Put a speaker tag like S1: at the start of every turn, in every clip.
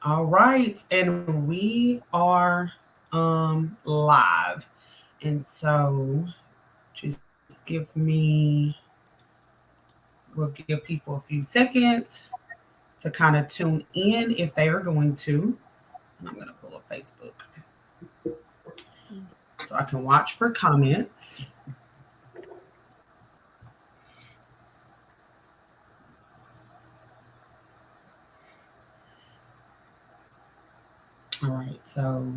S1: All right, and we are live. And so just give me we'll give people a few seconds to kind of tune in if they are going to. And I'm going to pull up Facebook so I can watch for comments. All right, so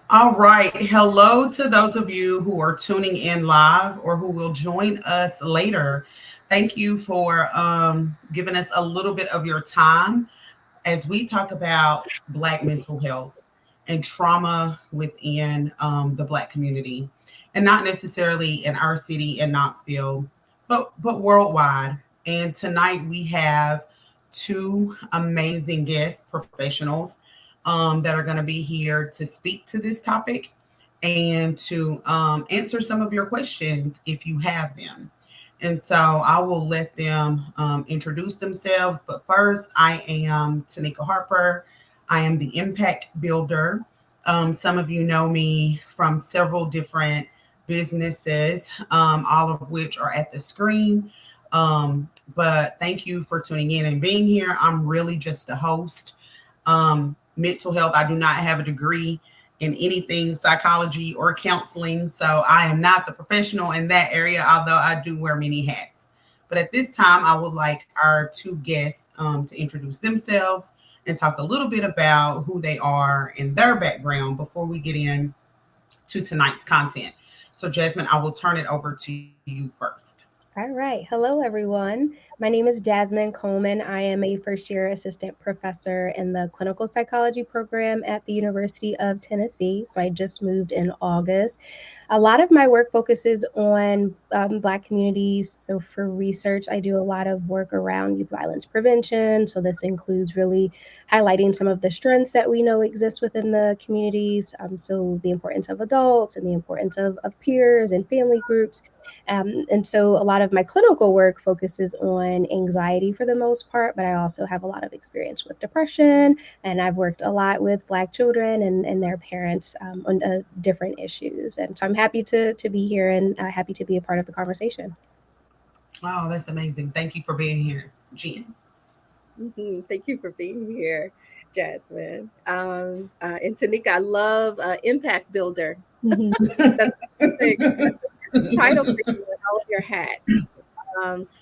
S1: all right. Hello to those of you who are tuning in live or who will join us later. Thank you for giving us a little bit of your time as we talk about Black mental health and trauma within the Black community, and not necessarily in our city in Knoxville, but worldwide. And tonight we have two amazing guest professionals that are going to be here to speak to this topic and to answer some of your questions if you have them. And so I will let them introduce themselves. But first, I am Tanika Harper. I am the impact builder. Some of you know me from several different businesses, all of which are at the screen. But thank you for tuning in and being here. I'm really just a host. Mental health, I do not have a degree in anything psychology or counseling. So I am not the professional in that area, although I do wear many hats. But at this time, I would like our two guests to introduce themselves and talk a little bit about who they are and their background before we get in to tonight's content. So, Jasmine, I will turn it over to you first.
S2: All right. Hello, everyone. My name is Jasmine Coleman. I am a first year assistant professor in the clinical psychology program at the University of Tennessee. So I just moved in August. A lot of my work focuses on Black communities. So for research, I do a lot of work around youth violence prevention. So this includes really highlighting some of the strengths that we know exist within the communities. So the importance of adults and the importance of peers and family groups. And so a lot of my clinical work focuses on anxiety for the most part, but I also have a lot of experience with depression, and I've worked a lot with Black children and their parents on different issues. And so I'm happy to be here and happy to be a part of the conversation.
S1: Oh, that's amazing. Thank you for being here, Jen.
S3: Thank you for being here, Jasmine. And Tanika, I love Impact Builder.
S2: Mhm.
S3: That's perfect. That's a title for you and all of your hats.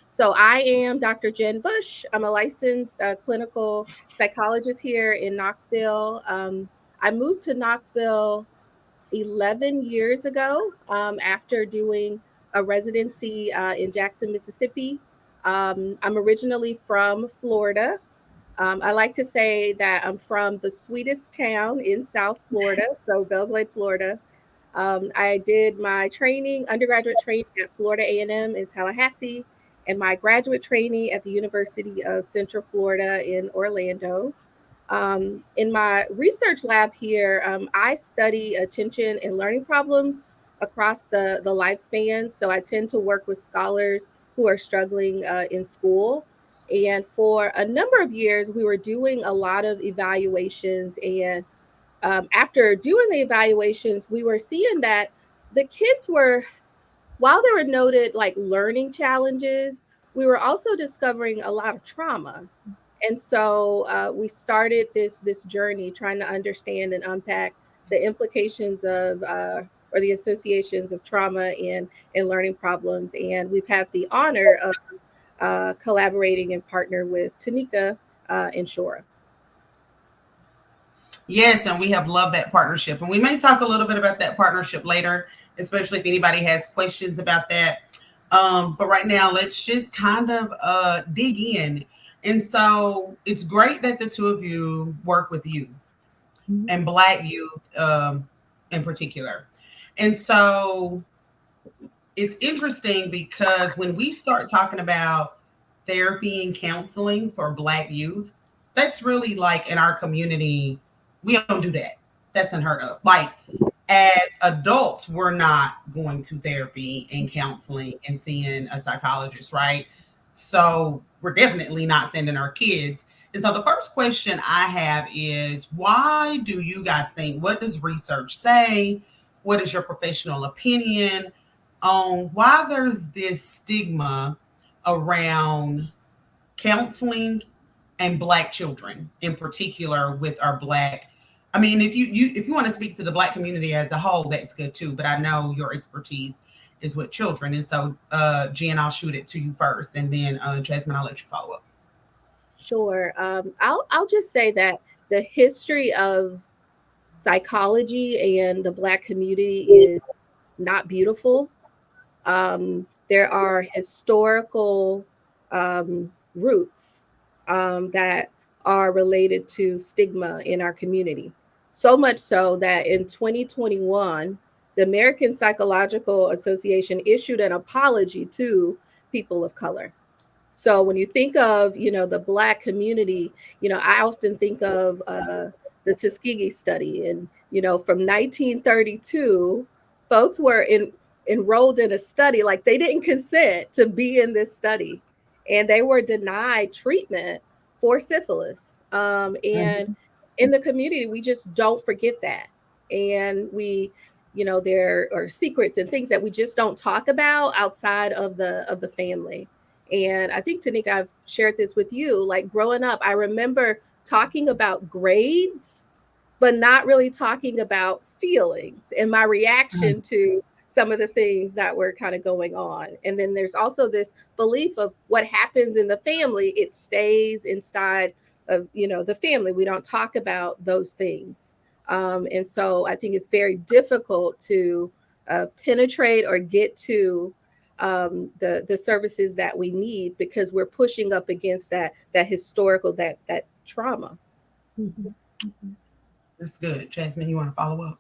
S3: So I am Dr. Jen Bush. I'm a licensed clinical psychologist here in Knoxville. I moved to Knoxville 11 years ago after doing a residency in Jackson, Mississippi. I'm originally from Florida. I like to say that I'm from the sweetest town in South Florida, so Belgrade, Florida. I did my training, undergraduate training at Florida A&M in Tallahassee, and my graduate training at the University of Central Florida in Orlando. In my research lab here, I study attention and learning problems across the lifespan. So I tend to work with scholars who are struggling in school. And for a number of years, we were doing a lot of evaluations. And after doing the evaluations, we were seeing that the kids were, while there were noted like learning challenges, we were also discovering a lot of trauma. And so we started this journey trying to understand and unpack the implications of or the associations of trauma and learning problems. And we've had the honor of collaborating and partner with Tanika and Shora.
S1: Yes, and we have loved that partnership. And we may talk a little bit about that partnership later, especially if anybody has questions about that. But right now, let's just kind of dig in. And so it's great that the two of you work with youth
S2: Mhm.
S1: and Black youth in particular. And so it's interesting because when we start talking about therapy and counseling for Black youth, that's really like in our community, we don't do that. That's unheard of. Like as adults, we're not going to therapy and counseling and seeing a psychologist, right? So we're definitely not sending our kids. And so the first question I have is, why do you guys think, what does research say? What is your professional opinion on why there's this stigma around counseling and black children in particular with our black, I mean, if you want to speak to the black community as a whole, that's good too, but I know your expertise is with children. And so Jen, I'll shoot it to you first, and then Jasmine, I'll let you follow up.
S3: Sure. I'll just say that the history of psychology and the Black community is not beautiful. There are historical roots that are related to stigma in our community. So much so that in 2021, the American Psychological Association issued an apology to people of color. So when you think of, the Black community, I often think of the Tuskegee study. And, from 1932, folks were enrolled in a study, like they didn't consent to be in this study. And they were denied treatment for syphilis. And
S1: Mhm.
S3: in the community, we just don't forget that. And there are secrets and things that we just don't talk about outside of the family. And I think, Tanika, I've shared this with you. Like growing up, I remember talking about grades, but not really talking about feelings and my reaction to some of the things that were kind of going on. And then there's also this belief of what happens in the family, it stays inside of, the family. We don't talk about those things. And so I think it's very difficult to penetrate or get to the services that we need because we're pushing up against that historical that trauma.
S2: Mhm. Mhm.
S1: That's good. Jasmine, you want to follow up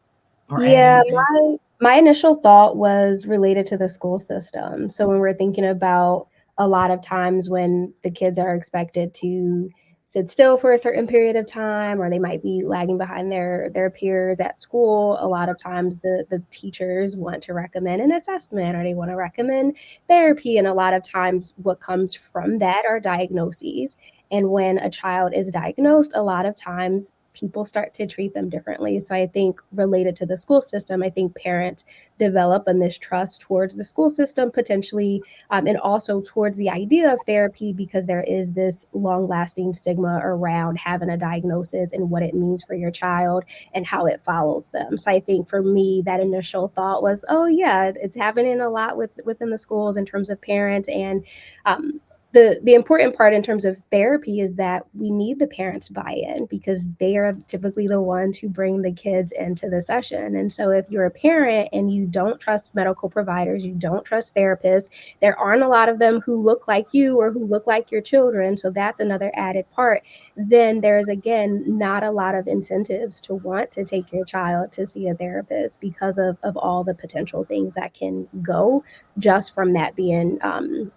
S1: or add
S2: Yeah,
S1: anything?
S2: my initial thought was related to the school system. So when we're thinking about a lot of times when the kids are expected to sit still for a certain period of time, or they might be lagging behind their peers at school, a lot of times the teachers want to recommend an assessment or they want to recommend therapy. And a lot of times what comes from that are diagnoses. And when a child is diagnosed, a lot of times people start to treat them differently. So I think related to the school system, I think parents develop a mistrust towards the school system potentially, and also towards the idea of therapy because there is this long lasting stigma around having a diagnosis and what it means for your child and how it follows them. So I think for me, that initial thought was, oh yeah, it's happening a lot within the schools in terms of parents and the important part in terms of therapy is that we need the parents buy-in because they are typically the ones who bring the kids into the session. And so if you're a parent and you don't trust medical providers, you don't trust therapists, there aren't a lot of them who look like you or who look like your children, so that's another added part, then there's again not a lot of incentives to want to take your child to see a therapist because of all the potential things that can go just from that being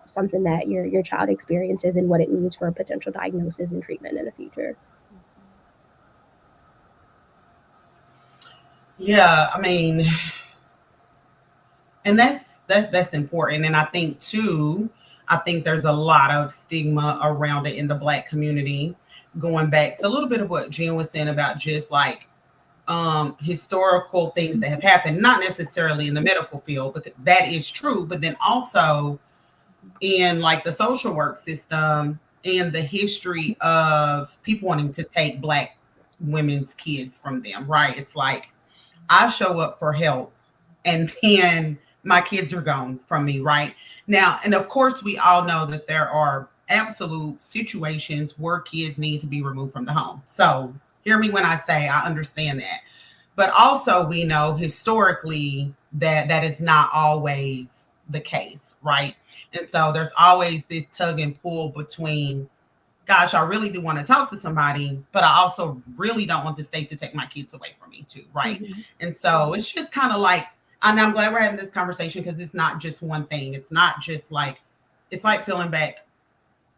S2: something that your child experiences and what it means for a potential diagnosis and treatment in the future.
S1: Yeah, I mean, and that's important. And I think too, I think there's a lot of stigma around it in the black community, going back to a little bit of what Jen was saying about just like historical things that have happened, not necessarily in the medical field, but that is true, but then also in like the social work system and the history of people wanting to take black women's kids from them, right? It's like I show up for help and then my kids are gone from me, right? Now, and of course, we all know that there are absolute situations where kids need to be removed from the home. So, hear me when I say I understand that. But also, we know historically that that is not always the case, right? And so, there's always this tug and pull between gosh, I really do want to talk to somebody, but I also really don't want the state to take my kids away from me too, right?
S2: Mm-hmm.
S1: And so it's just kind of like, and I'm glad we're having this conversation because it's not just one thing. It's not just like, it's like peeling back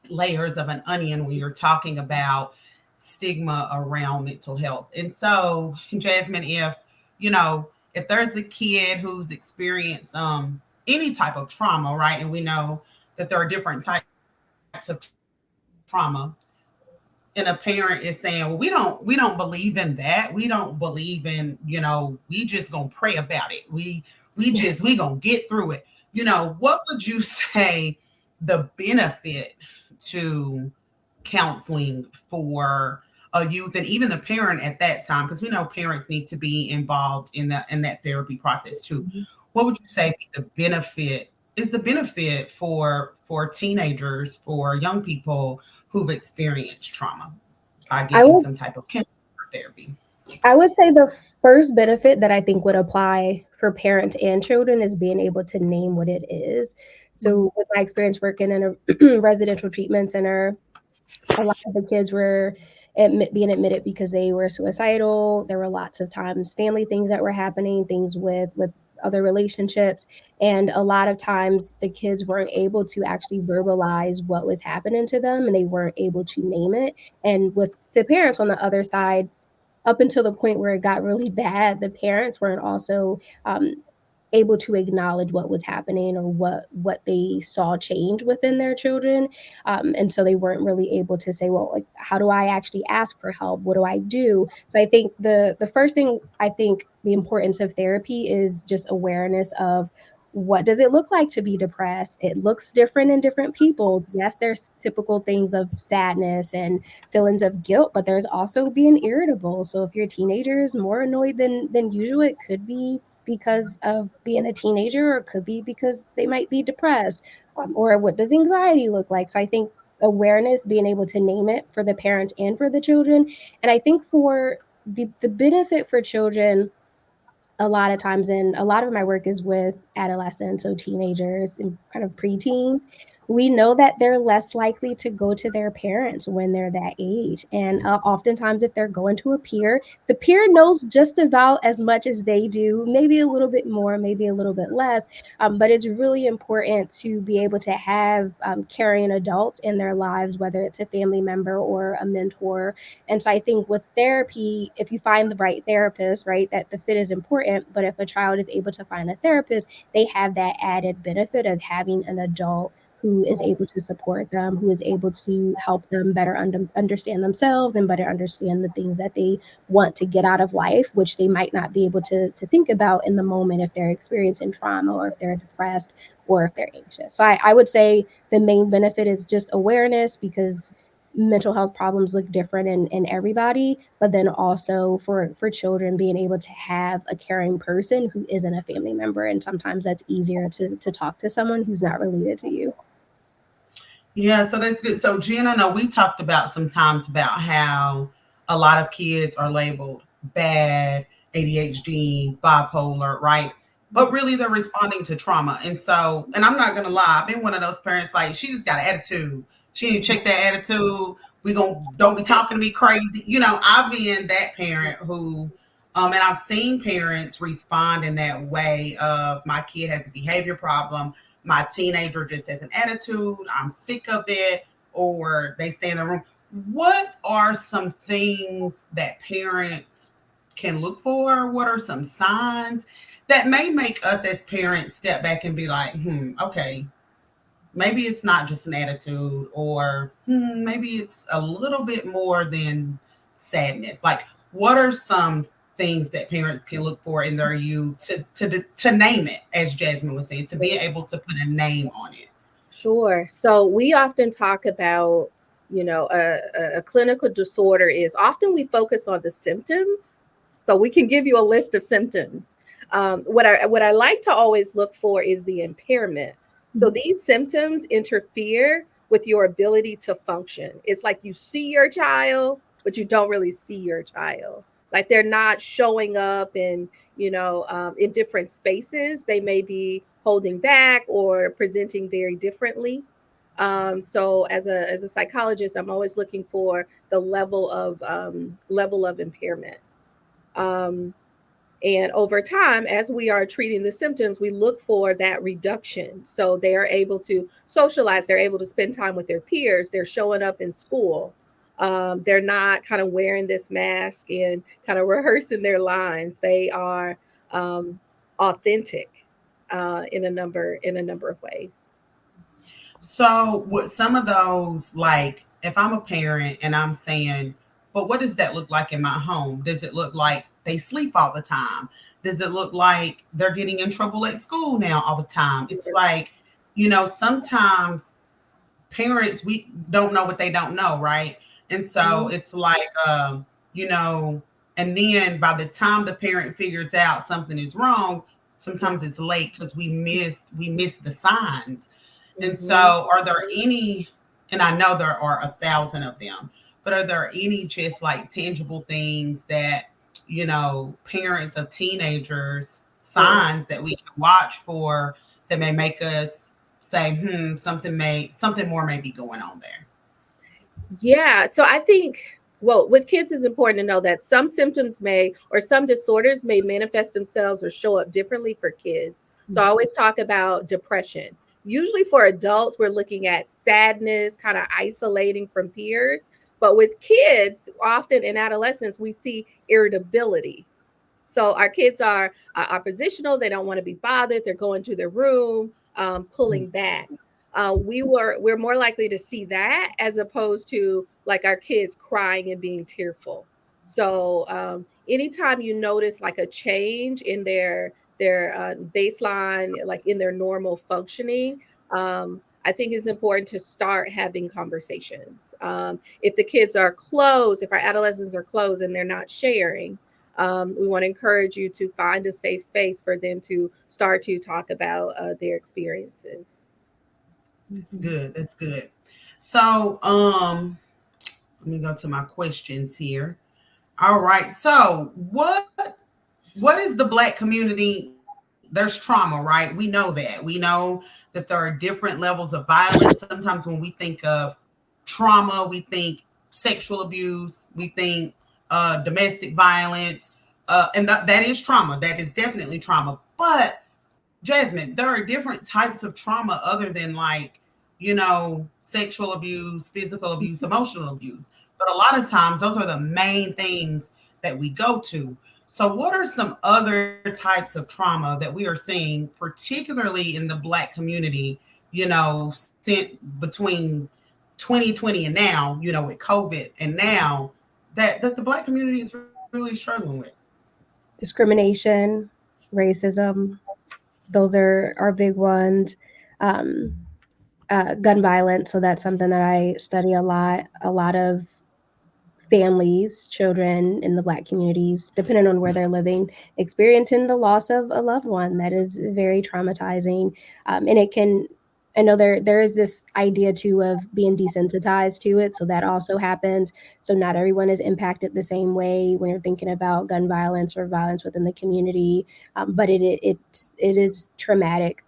S1: layers of an onion when you're talking about stigma around mental health. And so, Jasmine, if, you know, if there's a kid who's experienced any type of trauma, right? And we know that there are different types of trauma, and a parent is saying, well, we don't believe in that. We don't believe in, we just gonna pray about it. We gonna get through it. What would you say the benefit to counseling for a youth and even the parent at that time, because we know parents need to be involved in that therapy process too.
S2: Mhm.
S1: What would you say the benefit for teenagers, for young people who've experienced trauma by
S2: I
S1: getting
S2: would
S1: some type of counseling or therapy?
S2: I would say the first benefit that I think would apply for parents and children is being able to name what it is. So, with my experience working in a residential treatment center, a lot of the kids were being admitted because they were suicidal. There were lots of times family things that were happening, things with other relationships, and a lot of times the kids weren't able to actually verbalize what was happening to them, and they weren't able to name it. And with the parents on the other side, up until the point where it got really bad, the parents weren't also able to acknowledge what was happening or what they saw change within their children, and so they weren't really able to say, well, like, how do I actually ask for help? What do I do? So I think the first thing, I think the importance of therapy is just awareness of what does it look like to be depressed. It looks different in different people. Yes, there's typical things of sadness and feelings of guilt, but there's also being irritable. So if your teenager is more annoyed than usual, it could be because of being a teenager, or it could be because they might be depressed. Or what does anxiety look like? So I think awareness, being able to name it for the parents and for the children. And I think for the benefit for children, a lot of times, and a lot of my work is with adolescents, so teenagers and kind of preteens, we know that they're less likely to go to their parents when they're that age. And oftentimes, if they're going to a peer, the peer knows just about as much as they do, maybe a little bit more, maybe a little bit less. But it's really important to be able to have caring adults in their lives, whether it's a family member or a mentor. And so I think with therapy, if you find the right therapist, right, that the fit is important. But if a child is able to find a therapist, they have that added benefit of having an adult who is able to support them, who is able to help them better understand themselves and better understand the things that they want to get out of life, which they might not be able to think about in the moment if they're experiencing trauma or if they're depressed or if they're anxious. So I would say the main benefit is just awareness, because mental health problems look different in everybody, but then also for children, being able to have a caring person who isn't a family member, and sometimes that's easier to talk to someone who's not related to you.
S1: Yeah, so that's good. So, Jen, I know we talked about sometimes about how a lot of kids are labeled bad, ADHD, bipolar, right? But really, they're responding to trauma. And so, and I'm not gonna lie, I've been one of those parents like she just got an attitude. She didn't check that attitude. We gonna don't be talking to me crazy. I've been that parent who, and I've seen parents respond in that way of my kid has a behavior problem, my teenager just has an attitude, I'm sick of it, or they stay in the room. What are some things that parents can look for? What are some signs that may make us as parents step back and be like, okay, maybe it's not just an attitude, or maybe it's a little bit more than sadness. Like, what are some things that parents can look for in their youth to name it, as Jasmine was saying, to be able to put a name on it?
S3: Sure. So we often talk about, a clinical disorder is often we focus on the symptoms. So we can give you a list of symptoms. What I like to always look for is the impairment. So these symptoms interfere with your ability to function. It's like you see your child, but you don't really see your child. Like they're not showing up in different spaces. They may be holding back or presenting very differently. So as a psychologist, I'm always looking for the level of impairment. Um, and over time, as we are treating the symptoms, we look for that reduction. So they are able to socialize, they're able to spend time with their peers, they're showing up in school. They're not kind of wearing this mask and kind of rehearsing their lines. They are um, authentic in a number of ways.
S1: So, with some of those, like if I'm a parent and I'm saying, but what does that look like in my home? Does it look like they sleep all the time? Does it look like they're getting in trouble at school now all the time? It's like, sometimes parents, we don't know what they don't know, right? And so
S3: Mhm.
S1: it's like, you know and then by the time the parent figures out something is wrong,
S3: Yeah.
S1: sometimes it's late because we miss the signs. And
S3: Mhm.
S1: so, are there any, and I know there are a thousand of them, but are there any just like tangible things that, parents of teenagers,
S3: Yeah.
S1: signs that we can watch for that may make us say, something more may be going on there?
S3: Yeah. So I think, well, with kids, it's important to know that some symptoms may, or some disorders may manifest themselves or show up differently for kids. So I always talk about depression. Usually for adults, we're looking at sadness, kind of isolating from peers. But with kids, often in adolescence, we see irritability. So our kids are oppositional. They don't want to be bothered. They're going to their room, pulling back. We're more likely to see that as opposed to like our kids crying and being tearful. So anytime you notice like a change in their baseline, like in their normal functioning, I think it's important to start having conversations. If the kids are closed, if our adolescents are closed and they're not sharing, we want to encourage you to find a safe space for them to start to talk about their experiences.
S1: That's
S2: Mhm.
S1: good. That's good. So, let me go to my questions here. All right. So, what is the Black community? There's trauma, right? We know that. We know that there are different levels of violence. Sometimes when we think of trauma, we think sexual abuse, we think domestic violence, and that is trauma. That is definitely trauma. But Jasmine, there are different types of trauma other than like, sexual abuse, physical abuse, emotional abuse. But a lot of times those are the main things that we go to. So, what are some other types of trauma that we are seeing, particularly in the Black community, sent between 2020 and now, with COVID and now, that the Black community is really struggling with?
S2: Discrimination, racism, those are big ones. Um, gun violence, so that's something that I study a lot. A lot of families, children in the Black communities, depending on where they're living, experiencing the loss of a loved one. That is very traumatizing, and it can. I know there is this idea too of being desensitized to it, so that also happens. So not everyone is impacted the same way when you're thinking about gun violence or violence within the community, but it is traumatic.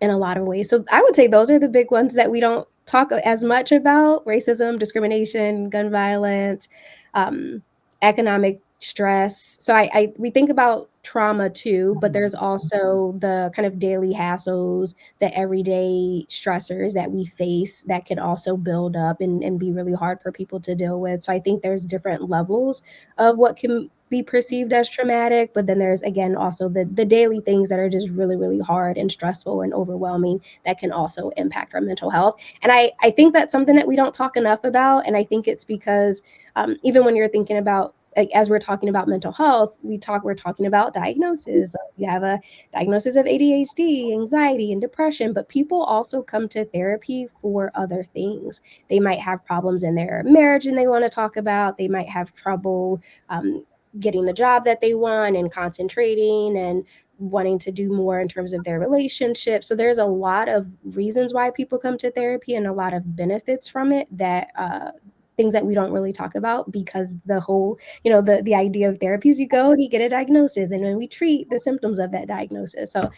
S2: In a lot of ways. So I would say those are the big ones that we don't talk as much about: racism, discrimination, gun violence, um, economic stress. So we think about trauma too, but there's also the kind of daily hassles, the everyday stressors that we face that can also build up and be really hard for people to deal with. So I think there's different levels of what can be perceived as traumatic, but then there's again also the daily things that are just really really hard and stressful and overwhelming that can also impact our mental health. And I think that's something that we don't talk enough about, and I think it's because even when you're thinking about, like, as we're talking about mental health, we're talking about diagnosis. You have a diagnosis of ADHD, anxiety, and depression, but people also come to therapy for other things. They might have problems in their marriage and they want to talk about. They might have trouble getting the job that they want and concentrating and wanting to do more in terms of their relationship. So there's a lot of reasons why people come to therapy and a lot of benefits from it that things that we don't really talk about, because the whole, the idea of therapy is you go and you get a diagnosis and then we treat the symptoms of that diagnosis. So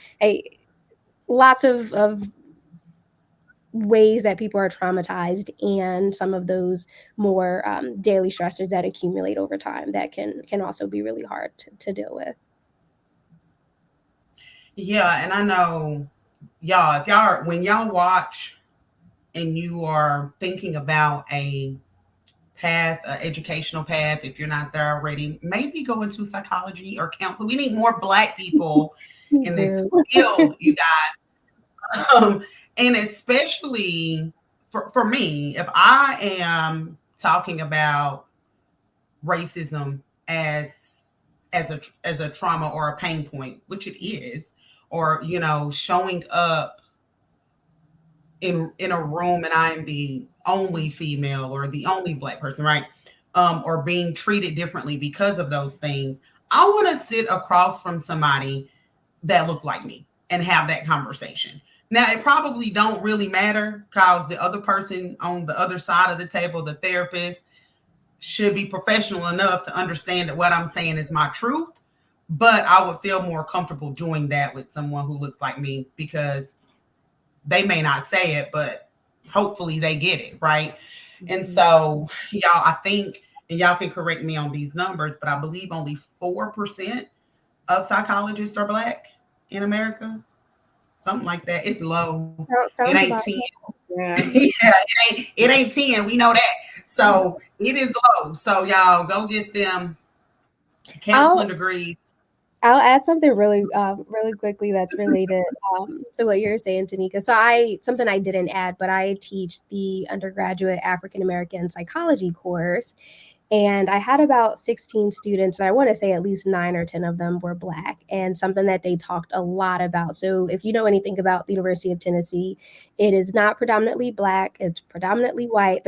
S2: lots of ways that people are traumatized, and some of those more daily stressors that accumulate over time that can also be really hard to deal with.
S1: Yeah, and I know y'all, if y'all when y'all watch and you are thinking about a path, educational path, if you're not there already, maybe go into psychology or counseling. We need more Black people
S2: We
S1: in this
S2: do.
S1: field, you guys. And especially for me, if I am talking about racism as as a trauma or a pain point, which it is, or showing up in a room and I'm the only female or the only Black person, right? Or being treated differently because of those things. I want to sit across from somebody that look like me and have that conversation. Now, it probably don't really matter because the other person on the other side of the table, the therapist, should be professional enough to understand that what I'm saying is my truth. But I would feel more comfortable doing that with someone who looks like me because they may not say it, but hopefully they get it, right? And
S2: Mhm.
S1: so, y'all, I think, and y'all can correct me on these numbers, but I believe only 4% of psychologists are Black in America, something like that. It's low. It ain't
S2: Sounds
S1: 10.
S2: about
S1: Yeah,
S3: Yeah.
S1: it ain't 10. We know that. So it is low. So y'all go get them counseling
S2: I'll
S1: degrees.
S2: I'll add something really quickly that's related to what you're saying, Tanika. So something I didn't add, but I teach the undergraduate African American psychology course, and I had about 16 students, and I want to say at least 9 or 10 of them were Black, and something that they talked a lot about. So if you know anything about the University of Tennessee, it is not predominantly Black; it's predominantly white.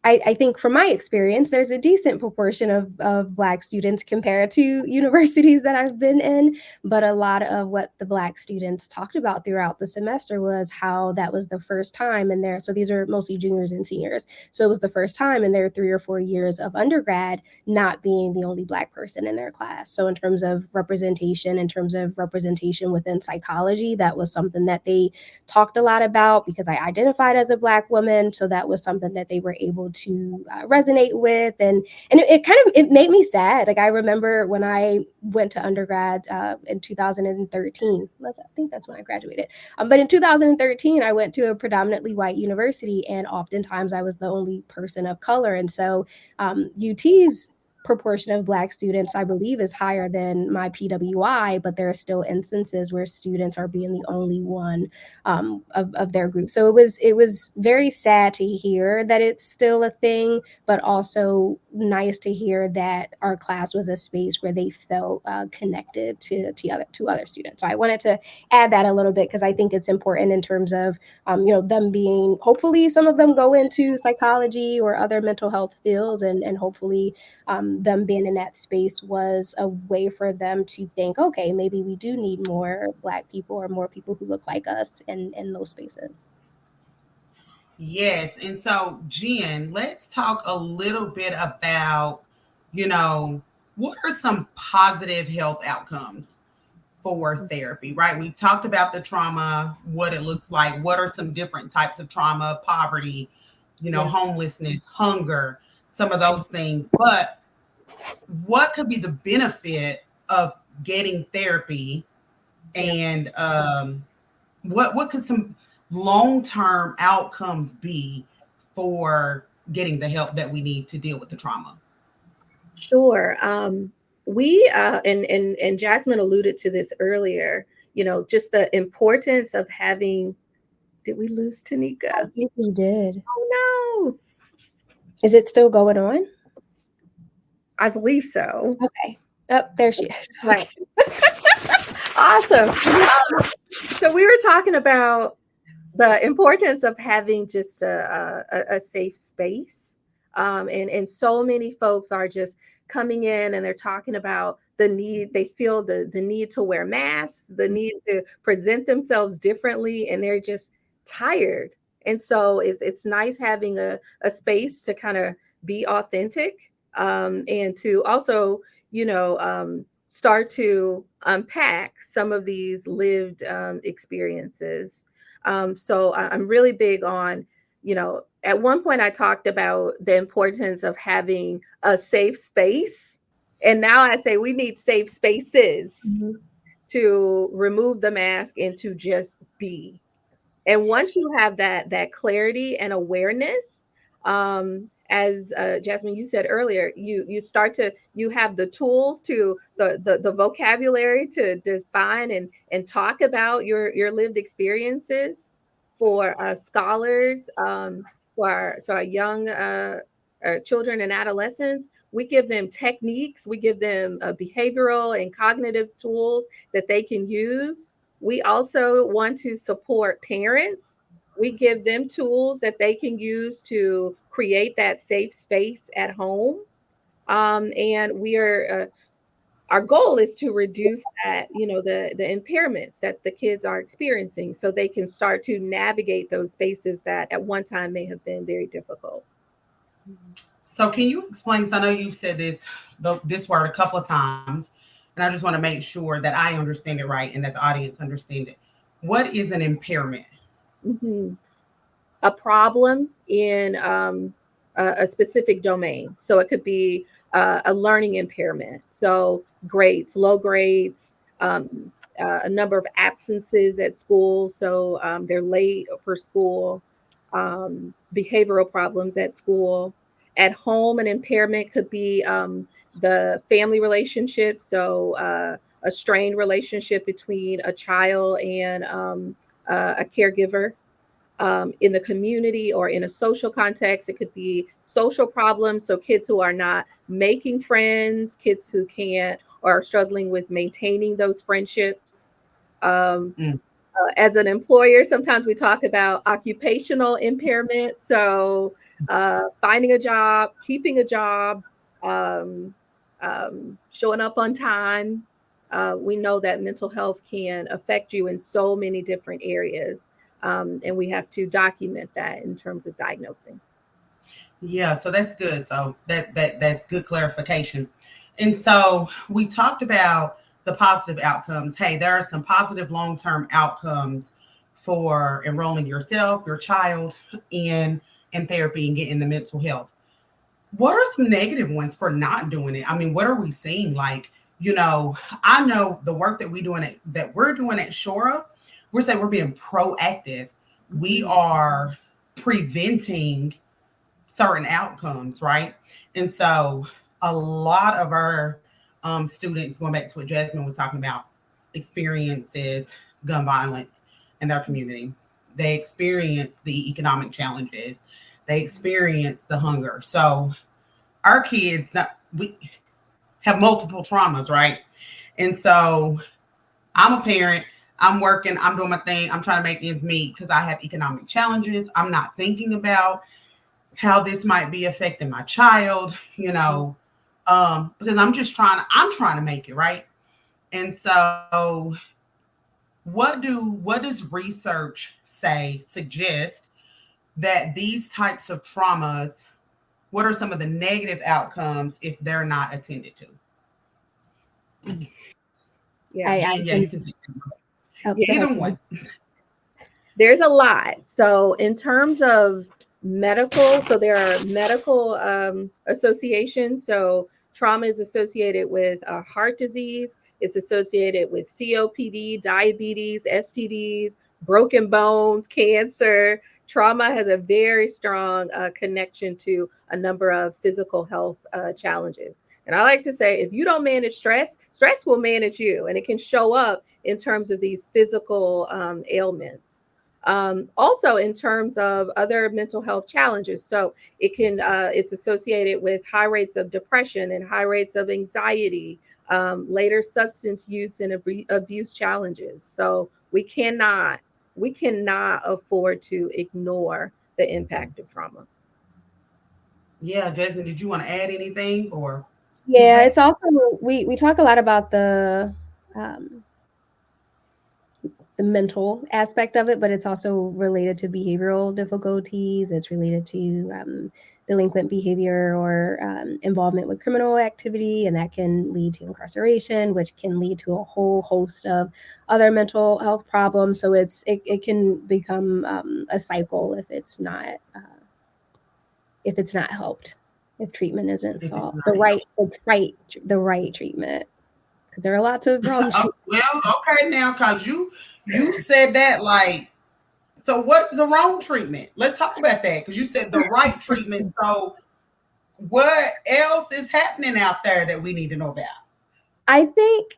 S2: I think from my experience, there's a decent proportion of Black students compared to universities that I've been in. But a lot of what the Black students talked about throughout the semester was how that was the first time in their, so these are mostly juniors and seniors. So it was the first time in their 3 or 4 years of undergrad not being the only Black person in their class. So in terms of representation within psychology, that was something that they talked a lot about because I identified as a Black woman. So that was something that they were able to resonate with, and it kind of it made me sad. Like I remember when I went to undergrad in 2013. I think that's when I graduated. But in 2013, I went to a predominantly white university, and oftentimes I was the only person of color. And so UT's proportion of Black students, I believe, is higher than my PWI, but there are still instances where students are being the only one of their group. So it was very sad to hear that it's still a thing, but also nice to hear that our class was a space where they felt connected to other students. So I wanted to add that a little bit because I think it's important in terms of them being, hopefully some of them go into psychology or other mental health fields, and hopefully them being in that space was a way for them to think, okay, maybe we do need more Black people or more people who look like us in those spaces.
S1: Yes. And so, Jen, let's talk a little bit about, you know, what are some positive health outcomes for therapy, right? We've talked about the trauma, what it looks like, what are some different types of trauma, poverty,
S2: Yes.
S1: homelessness, hunger, some of those things. But what could be the benefit of getting therapy,
S2: Yeah.
S1: and what could some long-term outcomes be for getting the help that we need to deal with the trauma?
S3: Sure. We and Jasmine alluded to this earlier. Just the importance of having. Did we lose
S2: I
S3: Tanika?
S2: think we did.
S3: Oh no,
S2: Is it still going on?
S3: I believe so.
S2: Okay. Oh, there she is.
S3: Right.
S2: Okay.
S3: Awesome. So we were talking about the importance of having just a safe space. And so many folks are just coming in and they're talking about the need, they feel the need to wear masks, the need to present themselves differently, and they're just tired. And so it's nice having a space to kind of be authentic, and to also, start to unpack some of these lived experiences. So I'm really big on, at one point I talked about the importance of having a safe space. And now I say we need safe spaces
S2: Mhm.
S3: to remove the mask and to just be. And once you have that clarity and awareness, as Jasmine, you said earlier, you have the tools to the vocabulary to define and talk about your lived experiences. For scholars, for our young children and adolescents, we give them techniques, we give them behavioral and cognitive tools that they can use. We also want to support parents. We give them tools that they can use to create that safe space at home. And we are our goal is to reduce that, the impairments that the kids are experiencing, so they can start to navigate those spaces that at one time may have been very difficult.
S1: So can you explain? Because I know you said this word a couple of times, and I just want to make sure that I understand it right and that the audience understand it. What is an impairment?
S3: Mhm. A problem in a specific domain. So it could be a learning impairment. So grades, low grades, a number of absences at school. So they're late for school, behavioral problems at school. At home, an impairment could be the family relationship. So a strained relationship between a child and a caregiver. In the community or in a social context. It could be social problems. So, kids who are not making friends, kids who can't or are struggling with maintaining those friendships. Um,
S1: Mm.
S3: as an employer, sometimes we talk about occupational impairment. So, finding a job, keeping a job, um, showing up on time. We know that mental health can affect you in so many different areas, and we have to document that in terms of diagnosing.
S1: Yeah, so that's good. So that's good clarification. And so we talked about the positive outcomes. Hey, there are some positive long-term outcomes for enrolling yourself, your child in therapy and getting the mental health. What are some negative ones for not doing it? I mean, what are we seeing? Like, I know the work that we're doing at Shora, we're saying we're being proactive. We
S3: Mhm.
S1: are preventing certain outcomes, right? And so a lot of our students, going back to what Jasmine was talking about, experiences gun violence in their community. They experience the economic challenges. They experience the hunger. So our kids, we have multiple traumas, right? And so I'm a parent. I'm working. I'm doing my thing. I'm trying to make ends meet because I have economic challenges. I'm not thinking about how this might be affecting my child, because I'm trying to make it right. And so what does research suggest that these types of traumas, what are some of the negative outcomes if they're not attended to?
S3: Yeah.
S2: I
S1: Jen, yeah,
S2: can.
S1: you can take it.
S2: Oh,
S3: Yeah.
S2: go ahead.
S1: Either one.
S3: There's a lot. So, in terms of medical, so there are medical associations. So, trauma is associated with heart disease, it's associated with COPD, diabetes, STDs, broken bones, cancer. Trauma has a very strong connection to a number of physical health challenges. And I like to say, if you don't manage stress, stress will manage you, and it can show up in terms of these physical ailments. Also, in terms of other mental health challenges, so it's associated with high rates of depression and high rates of anxiety, later substance use and abuse challenges. So we cannot afford to ignore the impact of trauma.
S1: Yeah, Jasmine, did you want to add anything or
S2: Yeah,
S1: feedback?
S2: it's also we talk a lot about um, the mental aspect of it, but it's also related to behavioral difficulties. It's related to delinquent behavior or involvement with criminal activity, and that can lead to incarceration, which can lead to a whole host of other mental health problems. So it can become a cycle if it's not helped, if treatment isn't
S1: If it's
S2: sought,
S1: not
S2: the right treatment, because there are lots of problems.
S1: Oh, well, okay now, cause you said that like, so what is the wrong treatment? Let's talk about that because you said the right treatment. So what else is happening out there that we need to know about?
S2: I think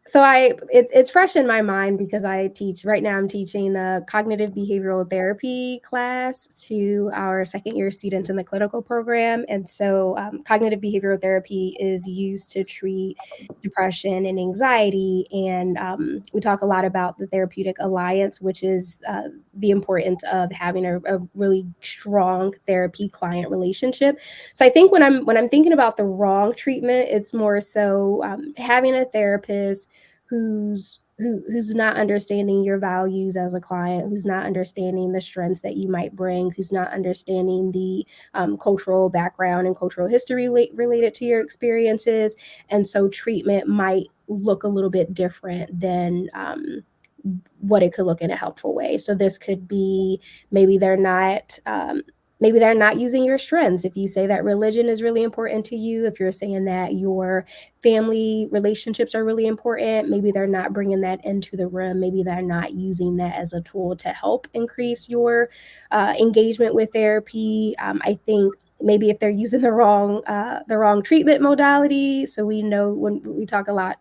S2: so. It's fresh in my mind because I teach right now. I'm teaching a cognitive behavioral therapy class to our second year students in the clinical program, and so cognitive behavioral therapy is used to treat depression and anxiety. And we talk a lot about the therapeutic alliance, which is the importance of having a really strong therapy client relationship. So I think when I'm thinking about the wrong treatment, it's more so having a therapist who's not understanding your values as a client, who's not understanding the strengths that you might bring, who's not understanding the cultural background and cultural history related to your experiences, and so treatment might look a little bit different than what it could look in a helpful way. So this could be maybe they're not maybe they're not using your strengths. If you say that religion is really important to you, if you're saying that your family relationships are really important, maybe they're not bringing that into the room. Maybe they're not using that as a tool to help increase your engagement with therapy. I think maybe if they're using the wrong treatment modality. So we know when we talk a lot,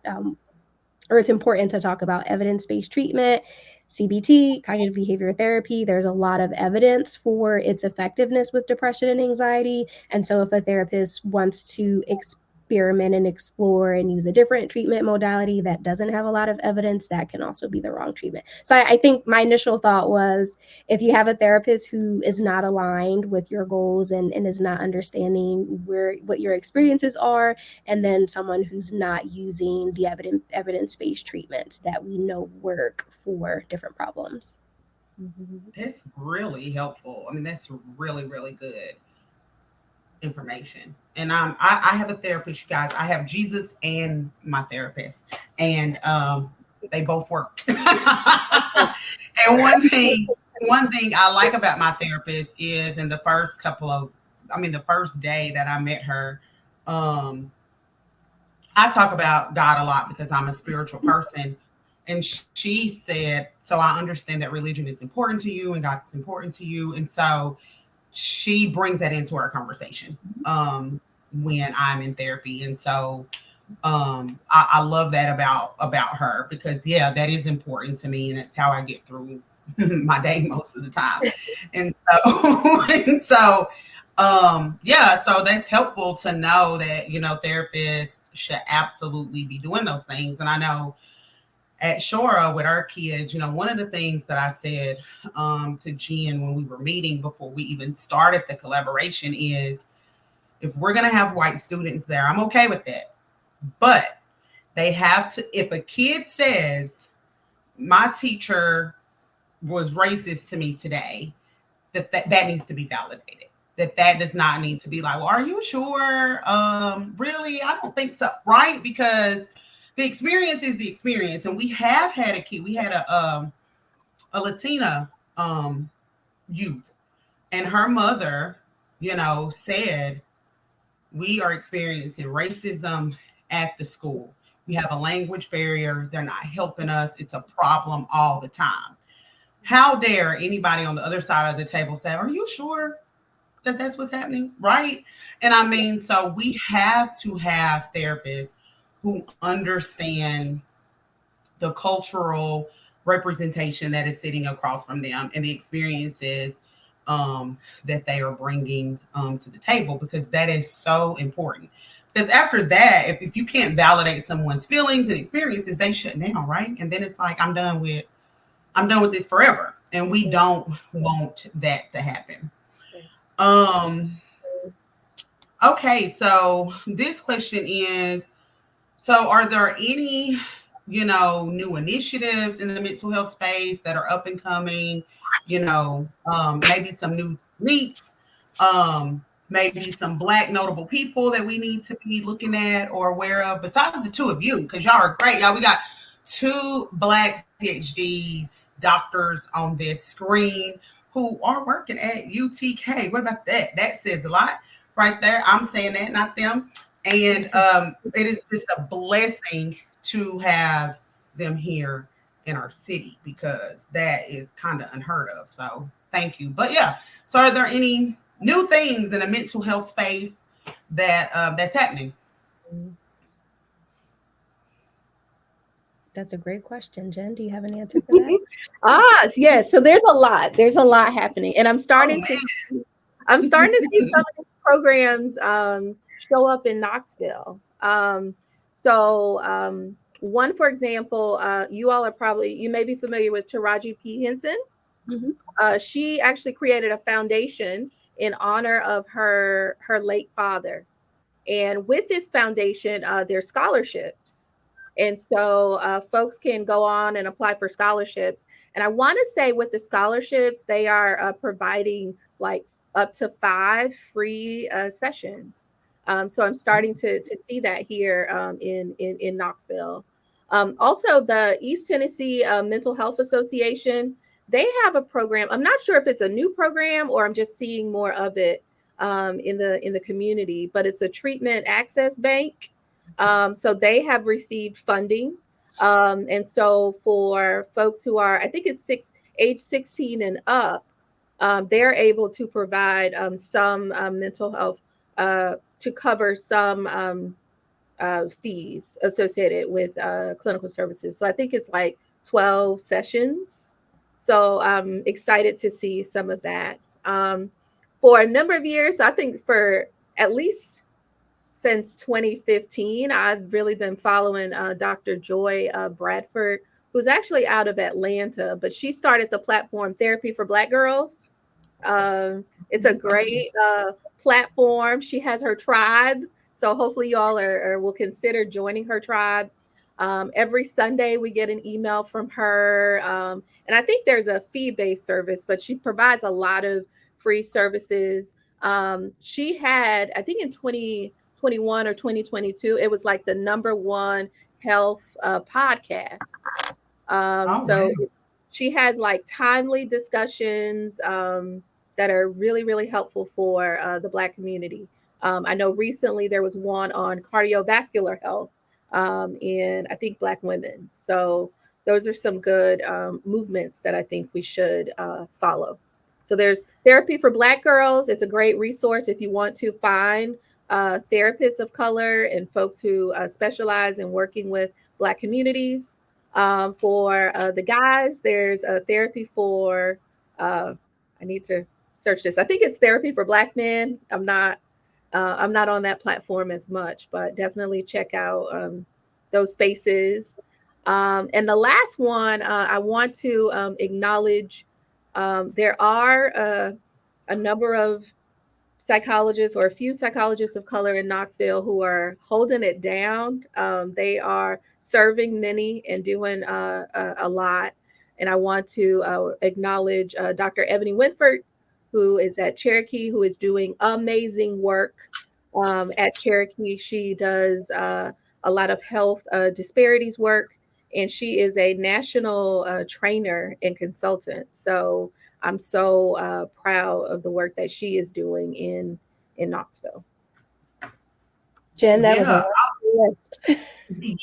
S2: or it's important to talk about evidence-based treatment, CBT, cognitive behavior therapy. There's a lot of evidence for its effectiveness with depression and anxiety. And so if a therapist wants to experiment and explore and use a different treatment modality that doesn't have a lot of evidence, that can also be the wrong treatment. So I think my initial thought was, if you have a therapist who is not aligned with your goals and is not understanding what your experiences are, and then someone who's not using the evidence-based treatments that we know work for different problems.
S3: Mhm.
S1: That's really helpful. I mean, that's really, really good information. And I have a therapist, you guys. I have Jesus and my therapist, and they both work. And one thing I like about my therapist is in the first couple of, I mean, the first day that I met her, um, I talk about God a lot because I'm a spiritual person. And she said, so I understand that religion is important to you and God is important to you. And so she brings that into our conversation when I'm in therapy. And so I love that about her because yeah, that is important to me and it's how I get through my day most of the time. And so yeah, so that's helpful to know that, therapists should absolutely be doing those things. And I know at Shora with our kids, one of the things that I said to Jen when we were meeting before we even started the collaboration is if we're going to have white students there, I'm okay with that. But they have to, if a kid says, my teacher was racist to me today, that needs to be validated. That does not need to be like, well, are you sure? Really? I don't think so. Right? Because the experience is the experience. And we have had a kid, we had a Latina youth, and her mother, said, we are experiencing racism at the school. We have a language barrier. They're not helping us. It's a problem all the time. How dare anybody on the other side of the table say, are you sure that that's what's happening? Right. And I mean, so we have to have therapists who understand the cultural representation that is sitting across from them and the experiences that they are bringing to the table, because that is so important. Because after that, if you can't validate someone's feelings and experiences, they shut down, right? And then it's like, I'm done with this forever. And we don't want that to happen. Um, okay, so this question is, so are there any, new initiatives in the mental health space that are up and coming, maybe some new leaps, maybe some black notable people that we need to be looking at or aware of besides the two of you, because y'all are great. Y'all, we got two black PhDs, doctors on this screen who are working at UTK. What about that? That says a lot right there. I'm saying that, not them. And it is just a blessing to have them here in our city because that is kind of unheard of. So thank you. But yeah, so are there any new things in the mental health space that's happening?
S2: Mm, that's a great question, Jen. Do you have an answer for that?
S3: Yes. So there's a lot. There's a lot happening, and
S1: Oh
S3: I'm starting to see some
S1: man.
S3: of these programs show up in Knoxville. One, for example, you may be familiar with Taraji P. Henson.
S2: Hmm.
S3: She actually created a foundation in honor of her late father. And with this foundation, there's scholarships. And so folks can go on and apply for scholarships. And I want to say with the scholarships, they are providing like up to 5 free sessions. So I'm starting to see that here in Knoxville. Also, the East Tennessee Mental Health Association, they have a program. I'm not sure if it's a new program or I'm just seeing more of it in the community, but it's a treatment access bank. So they have received funding, and so for folks who are, I think it's age 16 and up, they're able to provide some mental health to cover some fees associated with clinical services. So I think it's like 12 sessions. So I'm excited to see some of that. For a number of years, I think for at least since 2015, I've really been following Dr. Joy Bradford, who's actually out of Atlanta, but she started the platform Therapy for Black Girls. It's a great platform. She has her tribe. So hopefully y'all will consider joining her tribe. Every Sunday we get an email from her. And I think there's a fee-based service, but she provides a lot of free services. She had, I think in 2021 or 2022, it was like the number one health podcast.
S1: Oh
S3: So
S1: wow.
S3: she has like timely discussions that are really, really helpful for the Black community. I know recently there was one on cardiovascular health in, I think, Black women. So those are some good movements that I think we should follow. So there's Therapy for Black Girls. It's a great resource if you want to find therapists of color and folks who specialize in working with Black communities. For the guys, there's a therapy for, I need to search this. I think it's Therapy for Black Men. I'm not on that platform as much, but definitely check out those spaces. And the last one, I want to acknowledge there are a number of psychologists or a few psychologists of color in Knoxville who are holding it down. They are serving many and doing a lot. And I want to acknowledge Dr. Ebony Winford, who is at Cherokee, who is doing amazing work at Cherokee. She does a lot of health disparities work, and she is a national trainer and consultant. So I'm so proud of the work that she is doing in Knoxville.
S2: Jen, that was a
S1: Yeah.
S2: long list.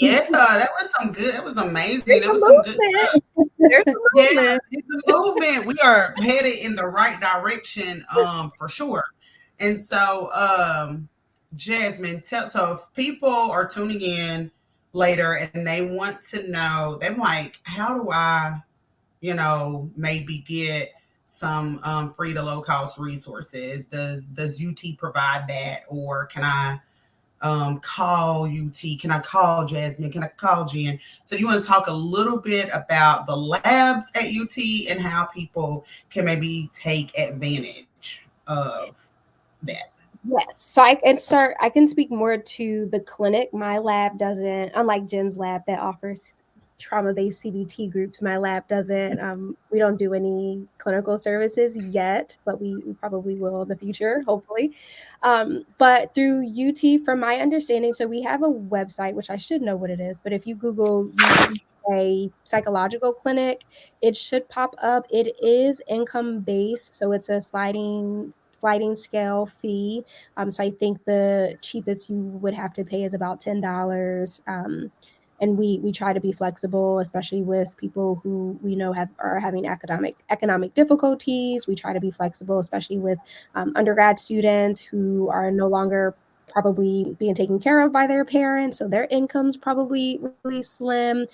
S1: Yeah, that was some good. It was amazing.
S3: There's
S1: It
S3: a
S1: was some good stuff.
S3: movement. There's a
S1: Yeah,
S3: movement.
S1: it's a movement. We are headed in the right direction, for sure. And so, Jasmine, so if people are tuning in later and they want to know, they're like, how do I, maybe get some free to low cost resources? Does UT provide that, or can I call UT? Can I call Jasmine? Can I call Jen? So you want to talk a little bit about the labs at UT and how people can maybe take advantage of that?
S2: Yes. So I can speak more to the clinic. My lab doesn't, unlike Jen's lab that offers trauma-based CBT groups, my lab doesn't, we don't do any clinical services yet, but we probably will in the future, hopefully. But through UT, from my understanding, so we have a website, which I should know what it is, but if you Google UTA psychological clinic, it should pop up. It is income based, so it's a sliding scale fee. So I think the cheapest you would have to pay is about $10. And we try to be flexible, especially with people who we know are having economic difficulties. We try to be flexible, especially with undergrad students who are no longer probably being taken care of by their parents, so their income's probably really slim.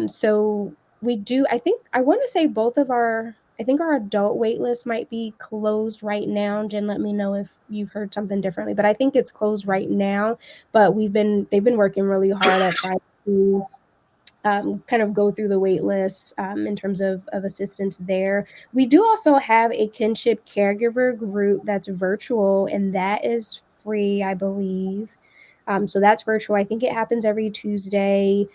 S2: So we do. I think I want to say both of our. I think our adult wait list might be closed right now. Jen, let me know if you've heard something differently, but I think it's closed right now. But they've been working really hard at trying to kind of go through the wait list in terms of assistance there. We do also have a kinship caregiver group that's virtual, and that is free, I believe. So that's virtual. I think it happens every Tuesday.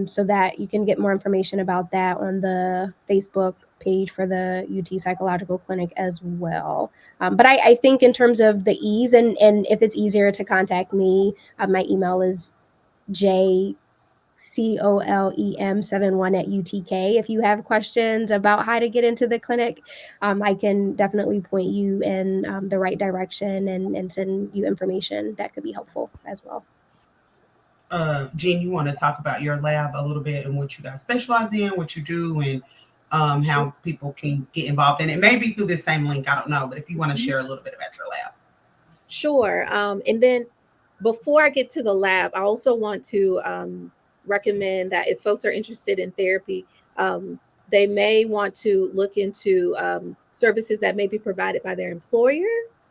S2: So that you can get more information about that on the Facebook page for the UT Psychological Clinic as well. But I think in terms of the ease and if it's easier to contact me, my email is JCOLEM71 at UTK. If you have questions about how to get into the clinic, I can definitely point you in the right direction and send you information that could be helpful as well.
S1: Jen, you want to talk about your lab a little bit and what you guys specialize in, what you do, and
S3: Sure.
S1: how people can get involved in it? Maybe through the same link, I don't know. But if you want to
S3: Mhm.
S1: share a little bit about your lab.
S3: Sure. And then before I get to the lab, I also want to recommend that if folks are interested in therapy, um, they may want to look into services that may be provided by their employer.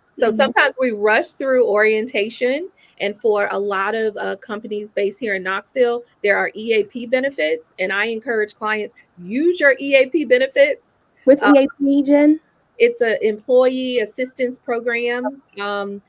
S3: So
S2: Mhm.
S3: sometimes we rush through orientation. And for a lot of companies based here in Knoxville, there are EAP benefits. And I encourage clients use your EAP benefits.
S2: What's
S3: Uh,
S2: EAP, Jen?
S3: it's an employee assistance program. And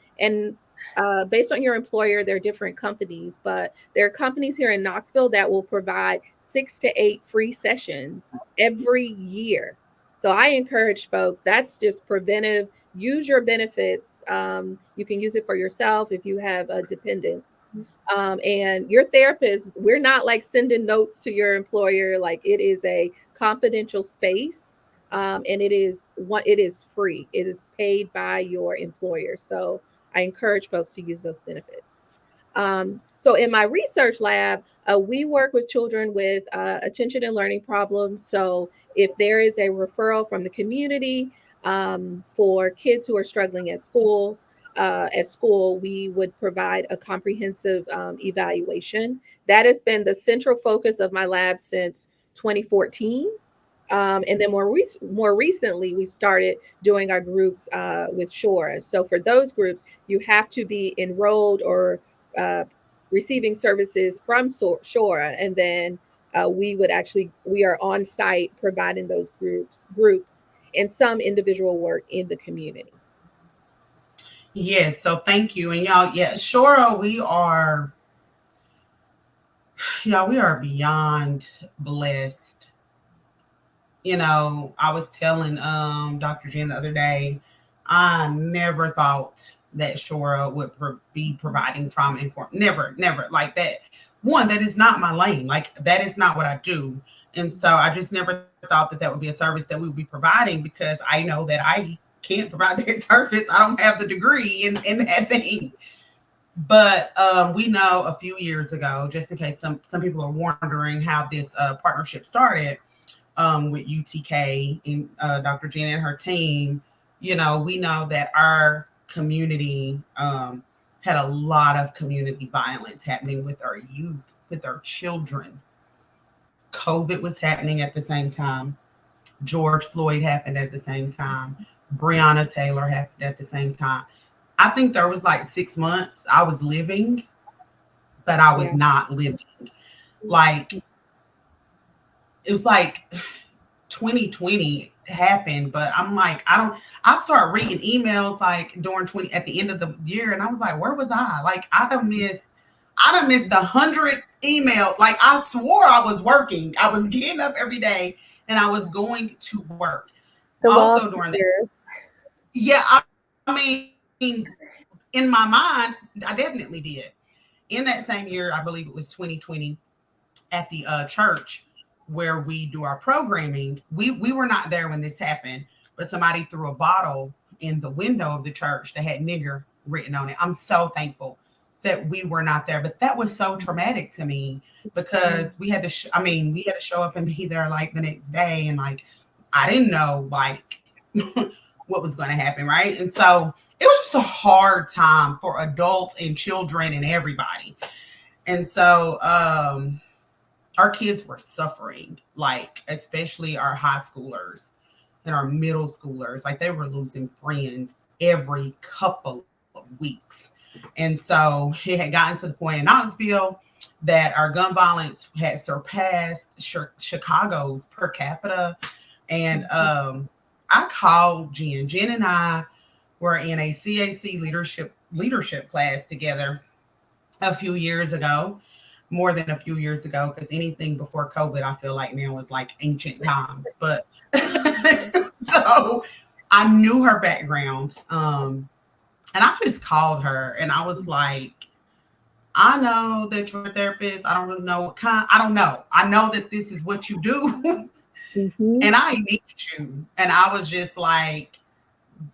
S3: based on your employer, there are different companies, but there are companies here in Knoxville that will provide 6 to 8 free sessions every year. So I encourage folks, that's just preventive. Use your benefits. You can use it for yourself if you have dependents. And your therapist, we're not like sending notes to your employer. Like it is a confidential space, and it is free. It is paid by your employer. So I encourage folks to use those benefits. So in my research lab, we work with children with attention and learning problems. So if there is a referral from the community for kids who are struggling at school, we would provide a comprehensive evaluation. That has been the central focus of my lab since 2014. And then more recently, we started doing our groups with Shora. So for those groups, you have to be enrolled or uh, receiving services from Shora, and then we are on site providing those groups and some individual work in the community.
S1: Yes, so thank you. And y'all, yeah, Shora, we are beyond blessed. I was telling Dr. Jen the other day, I never thought that Shora would be providing trauma informed. Never, never like that. One, that is not my lane. Like that is not what I do. And so I just never thought that that would be a service that we would be providing because I know that I can't provide that service. I don't have the degree in that thing. But we know a few years ago, just in case some people are wondering how this partnership started, with UTK and Dr. Jen and her team, we know that our community had a lot of community violence happening with our youth, with our children. COVID was happening at the same time. George Floyd happened at the same time. Breonna Taylor happened at the same time. I think there was like 6 months I was living, but I was
S3: Yeah.
S1: not living. Like, it was like 2020 happened, but I'm like, I start reading emails like during 20 at the end of the year, and I was like, where was I? Like, I done missed 100 emails. Like, I swore I was working. I was getting up every day and I was going to work.
S2: The wall
S1: Also during that,
S2: sisters.
S1: yeah, I mean, in my mind, I definitely did. In that same year, I believe it was 2020, at the church where we do our programming. We were not there when this happened, but somebody threw a bottle in the window of the church that had nigger written on it. I'm so thankful that we were not there, but that was so traumatic to me because we had to. We had to show up and be there like the next day, and like I didn't know like what was going to happen, right? And so it was just a hard time for adults and children and everybody. And so our kids were suffering, like especially our high schoolers and our middle schoolers, like they were losing friends every couple of weeks. And so it had gotten to the point in Knoxville that our gun violence had surpassed Chicago's per capita. And I called Jen. Jen and I were in a CAC leadership class together a few years ago, more than a few years ago, because anything before COVID, I feel like now is like ancient times. But so I knew her background. And I just called her and I was like, I know that you're a therapist. I don't really know what kind. I don't know. I know that this is what you do.
S3: Mm-hmm.
S1: And I need you. And I was just like,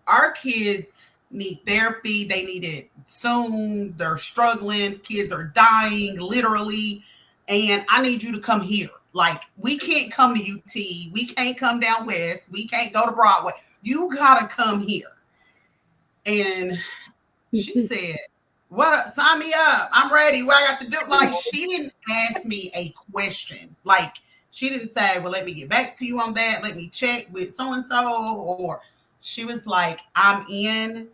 S1: our kids need therapy. They need it soon. They're struggling. Kids are dying, literally. And I need you to come here. Like, we can't come to UT. We can't come down west. We can't go to Broadway. You got to come here. And she said, what? Sign me up. I'm ready. What I got to do? Like, she didn't ask me a question. Like, she didn't say, well, let me get back to you on that. Let me check with so and so. Or she was like, I'm in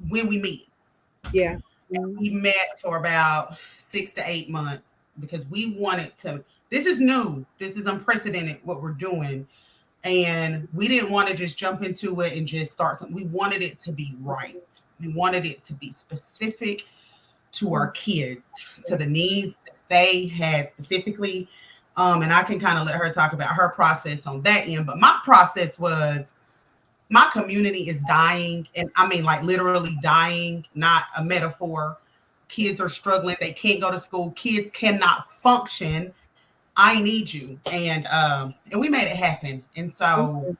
S1: when we meet.
S3: Yeah.
S1: And we met for about 6 to 8 months because we wanted to. This is new. This is unprecedented what we're doing. And we didn't want to just jump into it and just start something. We wanted it to be right. We wanted it to be specific to our kids, to the needs that they had specifically. And I can kind of let her talk about her process on that end. But my process was, my community is dying. And I mean, like literally dying, not a metaphor. Kids are struggling. They can't go to school. Kids cannot function. I need you. And we made it happen. And so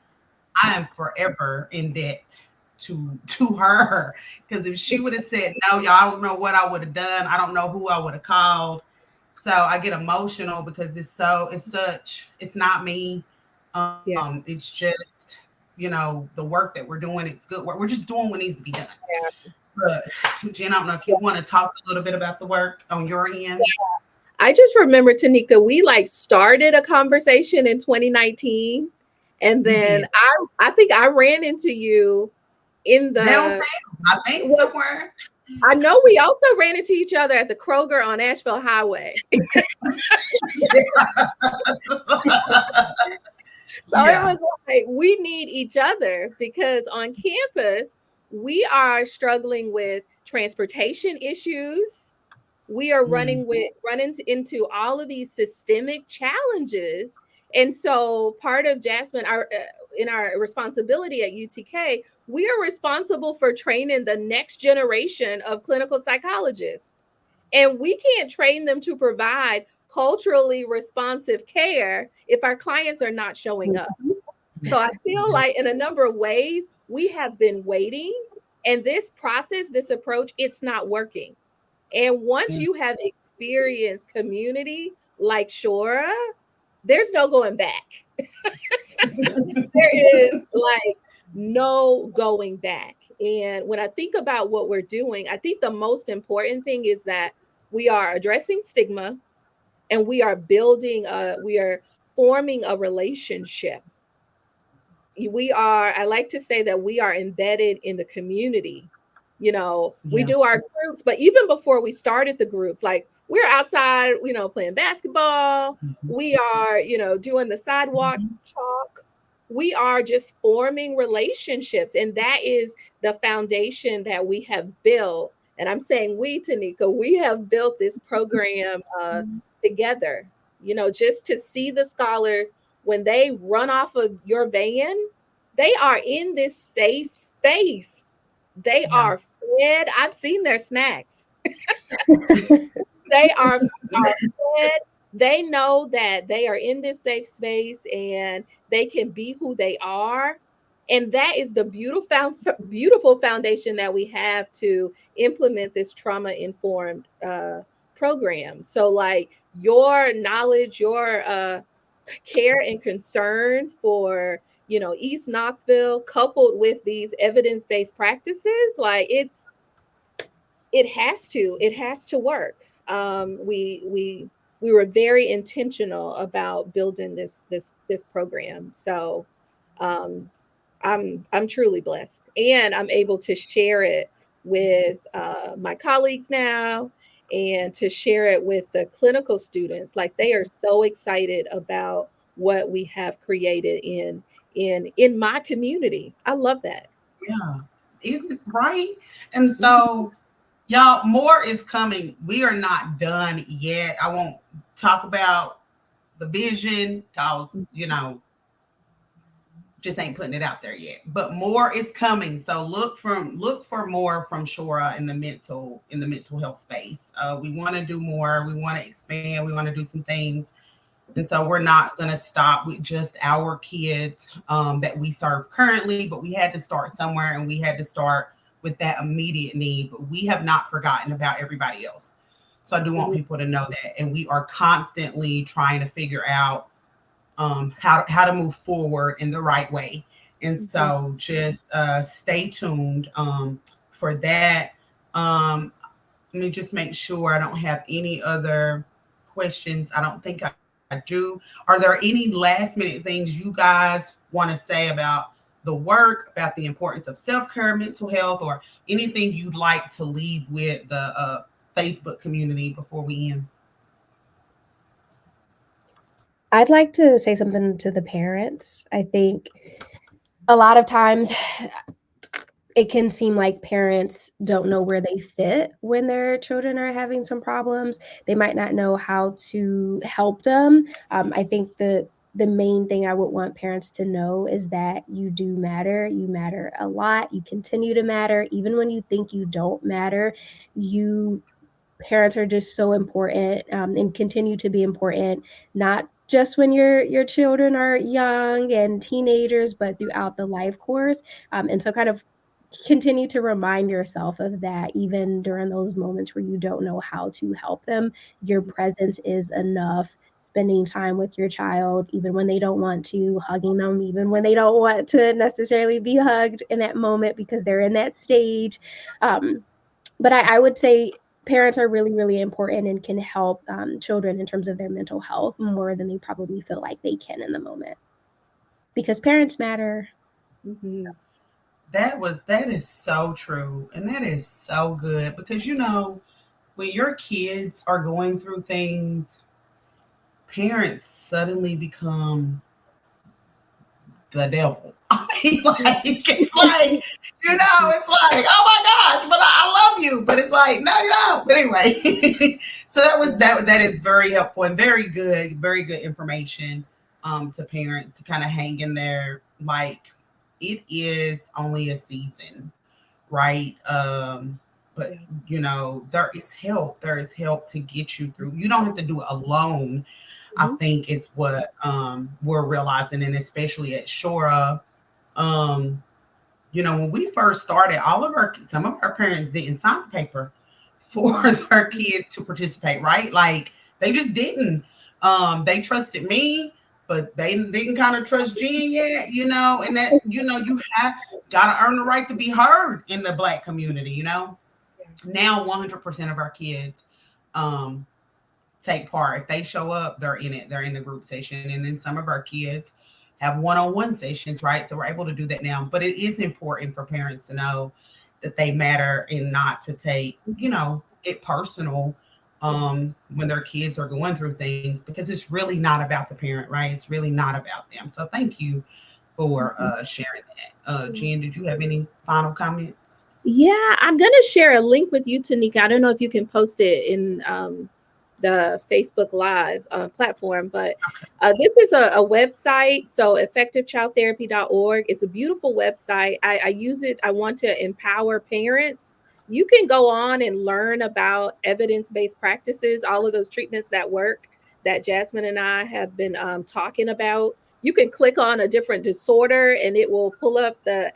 S1: I am forever in debt to her, because if she would have said no, y'all, I don't know what I would have done. I don't know who I would have called. So I get emotional because it's not me.
S3: Yeah.
S1: It's just, the work that we're doing. It's good work. We're just doing what needs to be done. But Jen, I don't know if you want to talk a little bit about the work on your end.
S3: I just remember, Tanika, we like started a conversation in 2019, and then I think I ran into you in
S1: Downtown,
S3: the.
S1: I think somewhere.
S3: I know we also ran into each other at the Kroger on Asheville Highway. So it was like, we need each other, because on campus, we are struggling with transportation issues. We are running into all of these systemic challenges. And so part of Jasmine, in our responsibility at UTK, we are responsible for training the next generation of clinical psychologists. And we can't train them to provide culturally responsive care if our clients are not showing up. So I feel like in a number of ways, we have been waiting, and this process, this approach, it's not working. And once you have experienced community like Shora, there's no going back. There is like no going back. And when I think about what we're doing, I think the most important thing is that we are addressing stigma, and we are forming a relationship. I like to say that we are embedded in the community. We
S1: Yeah.
S3: do our groups, but even before we started the groups, like we're outside, playing basketball. We are, doing the sidewalk chalk. We are just forming relationships. And that is the foundation that we have built. And I'm saying we, Tanika, we have built this program together, just to see the scholars when they run off of your van, they are in this safe space. They
S1: Yeah.
S3: are fed. I've seen their snacks. They are fed. They know that they are in this safe space and they can be who they are. And that is the beautiful foundation that we have to implement this trauma informed program. So, like, your knowledge, your care and concern for East Knoxville, coupled with these evidence-based practices, like it has to work. We were very intentional about building this program. So um, I'm truly blessed, and I'm able to share it with my colleagues now, and to share it with the clinical students. Like, they are so excited about what we have created in my community. I love that.
S1: Yeah. Isn't right? And
S3: Mhm,
S1: so, y'all, more is coming. We are not done yet. I won't talk about the vision because, just ain't putting it out there yet. But more is coming. So look for more from Shora in the mental health space. We want to do more. We want to expand. We want to do some things. And so we're not going to stop with just our kids that we serve currently, but we had to start somewhere, and we had to start with that immediate need. But we have not forgotten about everybody else. So I do want
S3: mhm,
S1: people to know that. And we are constantly trying to figure out how to move forward in the right way. And
S3: mhm,
S1: so just stay tuned for that. Let me just make sure I don't have any other questions. I don't think I do. Are there any last minute things you guys want to say about the work, about the importance of self care, mental health, or anything you'd like to leave with the Facebook community before we end?
S2: I'd like to say something to the parents. I think a lot of times it can seem like parents don't know where they fit when their children are having some problems. They might not know how to help them. I think the main thing I would want parents to know is that you do matter. You matter a lot. You continue to matter, even when you think you don't matter. You Parents are just so important, and continue to be important, not just when your children are young and teenagers, but throughout the life course. And so kind of continue to remind yourself of that even during those moments where you don't know how to help them. Your presence is enough. Spending time with your child, even when they don't want to, hugging them, even when they don't want to necessarily be hugged in that moment because they're in that stage. But I would say parents are really, really important and can help children in terms of their mental health more than they probably feel like they can in the moment because parents matter.
S3: mhm,
S1: That is so true, and that is so good because when your kids are going through things, parents suddenly become the devil. I mean, like it's like, oh my gosh, but I love you, but it's like, no, you don't. But anyway, so that is very helpful and very good information to parents to kind of hang in there. Like, it is only a season, right? But
S3: yeah,
S1: there is help to get you through. You don't have to do it alone. I
S3: mhm,
S1: think is what we're realizing, and especially at Shora. Um, when we first started, some of our parents didn't sign the paper for their kids to participate, right? Like, they just didn't. They trusted me, but they didn't kind of trust Jen yet, and that, you have got to earn the right to be heard in the Black community.
S3: yeah,
S1: Now 100% of our kids um take part. If they show up, they're in it. They're in the group session. And then some of our kids have one-on-one sessions, right? So we're able to do that now. But it is important for parents to know that they matter and not to take,
S3: mhm,
S1: it personal
S3: yeah,
S1: when their kids are going through things, because it's really not about the parent, right? It's really not about them. So thank you for
S3: mhm.
S1: sharing that. Jen, did you have any final comments?
S3: Yeah, I'm gonna share a link with you, Tanika. I don't know if you can post it in the Facebook Live platform, but this is a website. So effectivechildtherapy.org. It's a beautiful website. I use it. I want to empower parents. You can go on and learn about evidence-based practices, all of those treatments that work that Jasmine and I have been talking about. You can click on a different disorder and it will pull up the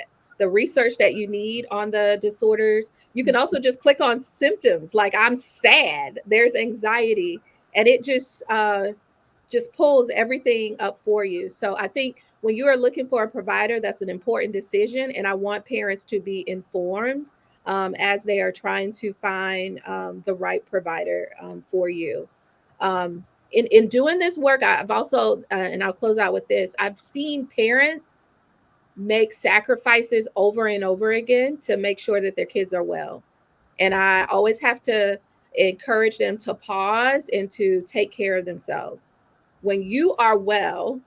S3: research that you need on the disorders. You can also just click on symptoms like I'm sad, there's anxiety, and it just pulls everything up for you. So I think when you are looking for a provider, that's an important decision. And I want parents to be informed as they are trying to find the right provider for you. In doing this work, I've also, and I'll close out with this, I've seen parents make sacrifices over and over again to make sure that their kids are well. And I always have to encourage them to pause and to take care of themselves. When you are well,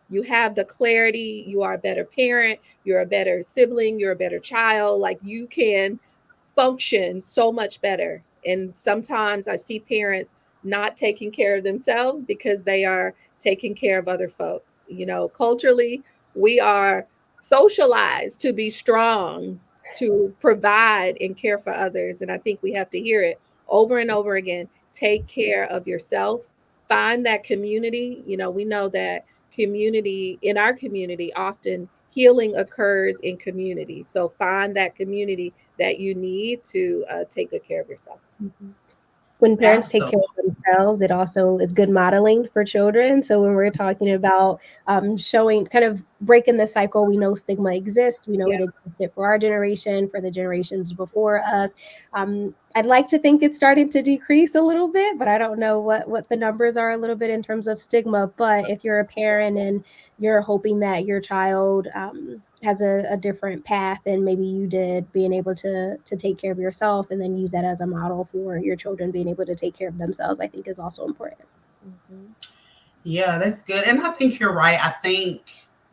S3: you have the clarity, you are a better parent, you're a better sibling, you're a better child. Like you can function so much better. And sometimes I see parents not taking care of themselves because they are taking care of other folks. You know, culturally, we are socialized to be strong, to provide and care for others. And I think we have to hear it over and over again. Take care of yourself, find that community. You know, we know that community, in our community, often healing occurs in community. So find that community that you need to take good care of yourself.
S2: Mhm. When parents take care
S1: Absolutely.
S2: of themselves, it also is good modeling for children. So when we're talking about showing, kind of breaking the cycle, we know stigma exists. We know
S3: Yeah.
S2: it existed for our generation, for the generations before us. I'd like to think it's starting to decrease a little bit, but I don't know what the numbers are a little bit in terms of stigma. But if you're a parent and you're hoping that your child has a different path than maybe you did, being able to take care of yourself and then use that as a model for your children being able to take care of themselves, I think is also important.
S3: Mhm.
S1: Yeah, that's good. And I think you're right. I think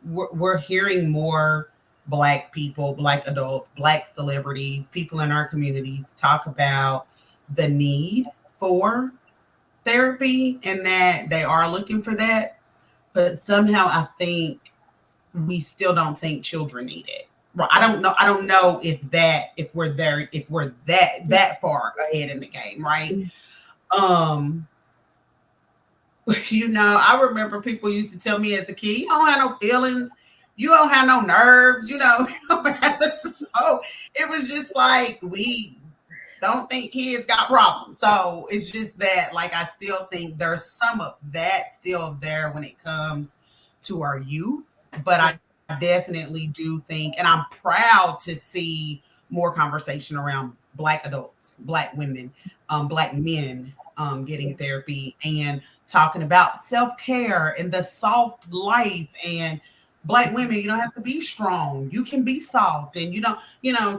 S1: we're hearing more Black people, Black adults, Black celebrities, people in our communities talk about the need for therapy and that they are looking for that. But somehow I think we still don't think children need it. Right. I
S3: Right.
S1: don't know. I don't know if we're there, if we're that far ahead in the game, right?
S2: Mhm.
S1: Um, I remember people used to tell me as a kid, you don't have no feelings, you don't have no nerves, so it was just like we don't think kids got problems. So it's just that, like, I still think there's some of that still there when it comes to our youth. But
S3: Yeah.
S1: I definitely do think, and I'm proud to see more conversation around Black adults, Black women, Black men
S3: Yeah.
S1: getting therapy and talking about self care and the soft life and Black
S3: Mhm.
S1: women, you don't have to be strong. You can be soft, and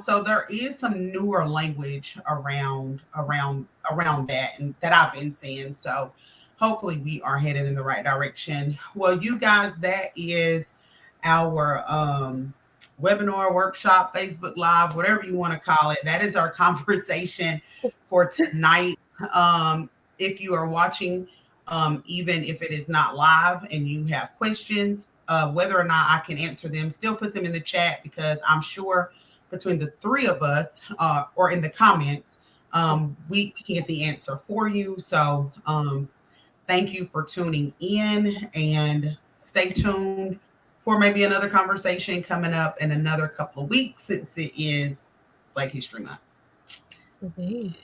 S1: so there is some newer language around that, and that I've been seeing. So hopefully we are headed in the right direction. Well, you guys, that is our webinar, workshop, Facebook Live, whatever you want to call it. That is our conversation for tonight. If you are watching, even if it is not live and you have questions, whether or not I can answer them, still put them in the chat because I'm sure between the three of us or in the comments, we can get the answer for you. So thank you for tuning in and stay tuned for maybe another conversation coming up in another couple of weeks since it is Black History Month.
S2: Mhm.